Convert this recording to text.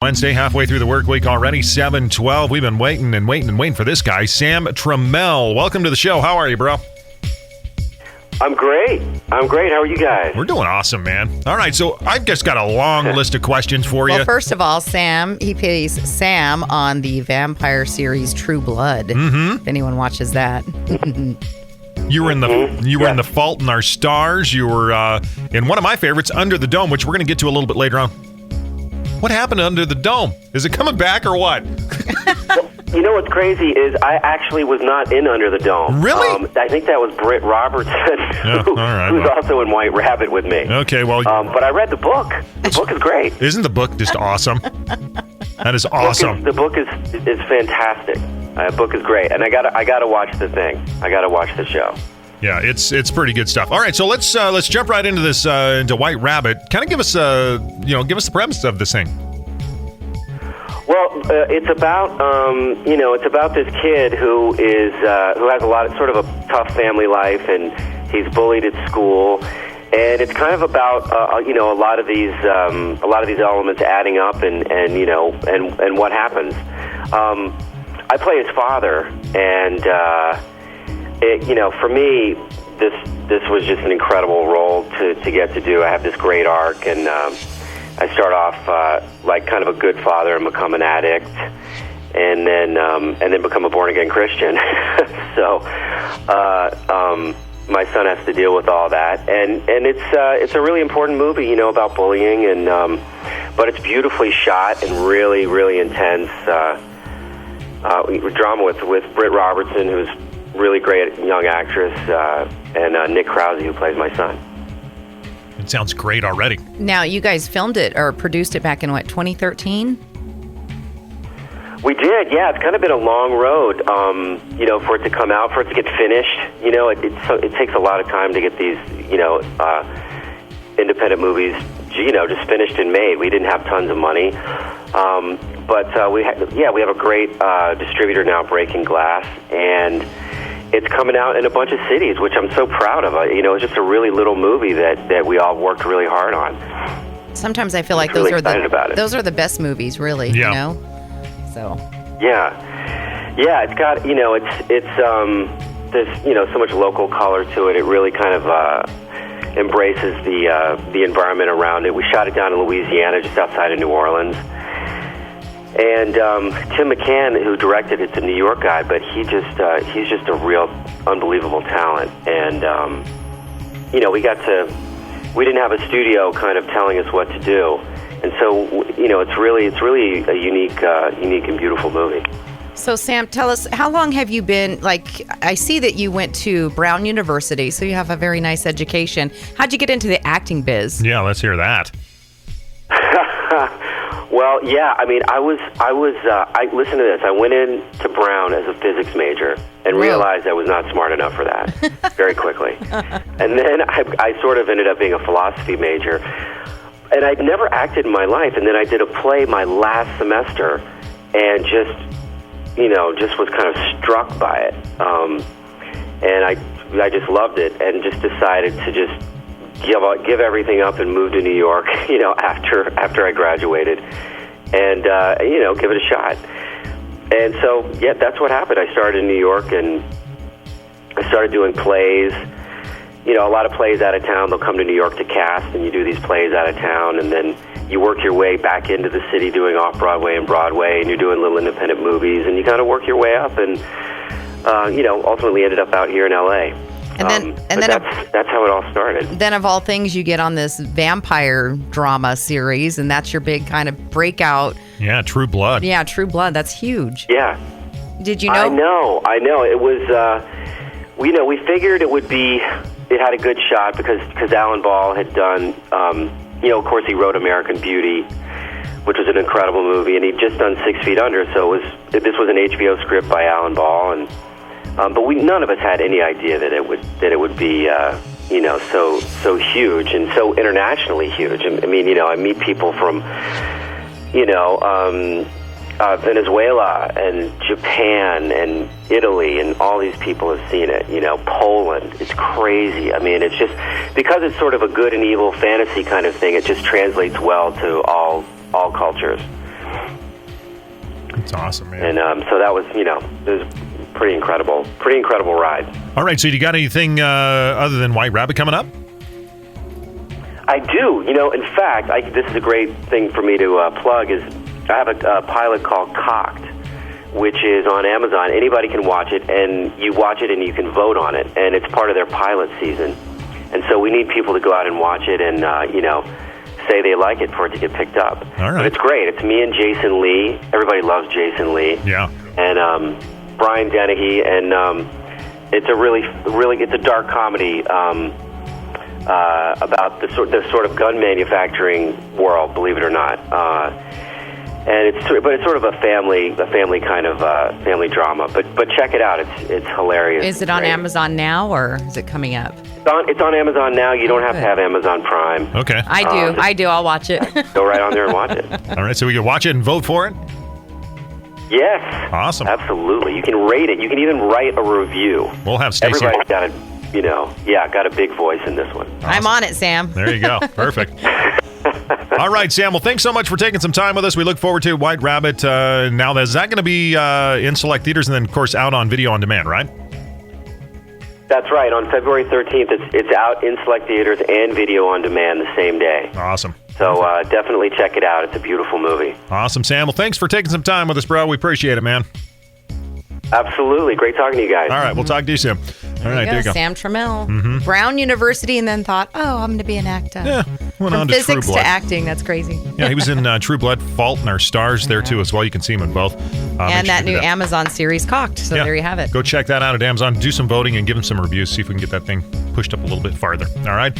Wednesday, halfway through the work week already, 7:12. We've been waiting for this guy, Sam Trammell. Welcome to the show. How are you, bro? I'm great. How are you guys? We're doing awesome, man. All right, so I've just got a long list of questions for you. Well, first of all, he plays Sam on the vampire series True Blood. Mm-hmm. If anyone watches that. You were in The Fault in Our Stars. You were in one of my favorites, Under the Dome, which we're going to get to a little bit later on. What happened to Under the Dome? Is it coming back or what? Well, you know what's crazy is I actually was not in Under the Dome. Really? I think that was Britt Robertson, who's also in White Rabbit with me. Okay, well... but I read the book. The book is great. Isn't the book just awesome? That is awesome. The book is fantastic. The book is great, and I gotta watch the thing. I gotta watch the show. Yeah, it's pretty good stuff. All right, so let's jump right into this into White Rabbit. Kind of give us the premise of this thing. Well, it's about this kid who has a lot of sort of a tough family life, and he's bullied at school, and it's kind of about a lot of these elements adding up, and what happens. I play his father, and for me, this was just an incredible role to get to do. I have this great arc, and I start off like kind of a good father and become an addict, and then become a born again Christian. So my son has to deal with all that, and it's a really important movie, about bullying, and but it's beautifully shot and really, really intense. Drama with Britt Robertson, who's really great young actress, and Nick Krause, who plays my son. It sounds great already. Now, you guys filmed it or produced it back in, 2013? We did, yeah. It's kind of been a long road, for it to come out, for it to get finished. It takes a lot of time to get these, independent movies, just finished and made. We didn't have tons of money. But we have a great distributor now, Breaking Glass, and it's coming out in a bunch of cities, which I'm so proud of. It's just a really little movie that we all worked really hard on. Sometimes I feel like those are the best movies, really. Yeah. So. Yeah. It's got there's so much local color to it. It really kind of embraces the environment around it. We shot it down in Louisiana, just outside of New Orleans. And Tim McCann, who directed it's a New York guy, but he's just a real unbelievable talent. And we didn't have a studio kind of telling us what to do, and so it's really a unique and beautiful movie. So Sam, tell us, how long have you been, I see that you went to Brown University, so you have a very nice education. How'd you get into the acting biz? Yeah, let's hear that. Well, yeah, I listen to this. I went into Brown as a physics major and realized I was not smart enough for that very quickly. And then I sort of ended up being a philosophy major. And I'd never acted in my life. And then I did a play my last semester and just was kind of struck by it. And I just loved it and just decided to just give everything up and move to New York, after I graduated, and give it a shot. And so, yeah, that's what happened. I started in New York, and I started doing plays. A lot of plays out of town. They'll come to New York to cast, and you do these plays out of town, and then you work your way back into the city doing Off-Broadway and Broadway, and you're doing little independent movies, and you kind of work your way up, and ultimately ended up out here in L.A. And then that's how it all started. Then, of all things, you get on this vampire drama series, and that's your big kind of breakout. Yeah, True Blood. Yeah, True Blood. That's huge. Yeah. Did you know? I know. It was. We figured it would be. It had a good shot because Alan Ball had done. Of course, he wrote American Beauty, which was an incredible movie, and he'd just done 6 Feet Under. So this was an HBO script by Alan Ball, and. But none of us had any idea that it would be so huge and so internationally huge. I mean, I meet people from Venezuela and Japan and Italy, and all these people have seen it. Poland. It's crazy. I mean, it's just because it's sort of a good and evil fantasy kind of thing. It just translates well to all cultures. That's awesome, man. And so that was, it was pretty incredible ride. All right, so you got anything other than White Rabbit coming up? I do. In fact, this is a great thing for me to plug. Is I have a pilot called Cocked, which is on Amazon. Anybody can watch it, and you watch it and you can vote on it, and it's part of their pilot season. And so we need people to go out and watch it and, say they like it for it to get picked up. All right. But it's great. It's me and Jason Lee. Everybody loves Jason Lee. Yeah. And Brian Dennehy, and it's a really, it's a dark comedy about the sort of gun manufacturing world, believe it or not. And it's sort of a family kind of family drama. But check it out. It's hilarious. Is it on Amazon now, or is it coming up? It's on Amazon now. You don't have to have Amazon Prime. Okay. I do. I'll watch it. Go right on there and watch it. All right, so we can watch it and vote for it? Yes. Awesome. Absolutely. You can rate it. You can even write a review. We'll have Stacey. Everybody's got got a big voice in this one. Awesome. I'm on it, Sam. There you go. Perfect. All right, Sam. Well, thanks so much for taking some time with us. We look forward to White Rabbit. Now, is that going to be in select theaters and then, of course, out on video on demand, right? That's right. On February 13th, it's out in select theaters and video on demand the same day. Awesome. So definitely check it out. It's a beautiful movie. Awesome, Sam. Well, thanks for taking some time with us, bro. We appreciate it, man. Absolutely. Great talking to you guys. All right. We'll talk to you soon. All right. There you go. Sam Trammell. Brown University, and then thought, I'm going to be an actor. Yeah. Went on From to True physics Blood. to acting. That's crazy. Yeah, he was in True Blood, Fault in Our Stars there, too, as well. You can see him in both. And that new Amazon series, Cocked. So there you have it. Go check that out at Amazon. Do some voting and give him some reviews. See if we can get that thing pushed up a little bit farther. All right.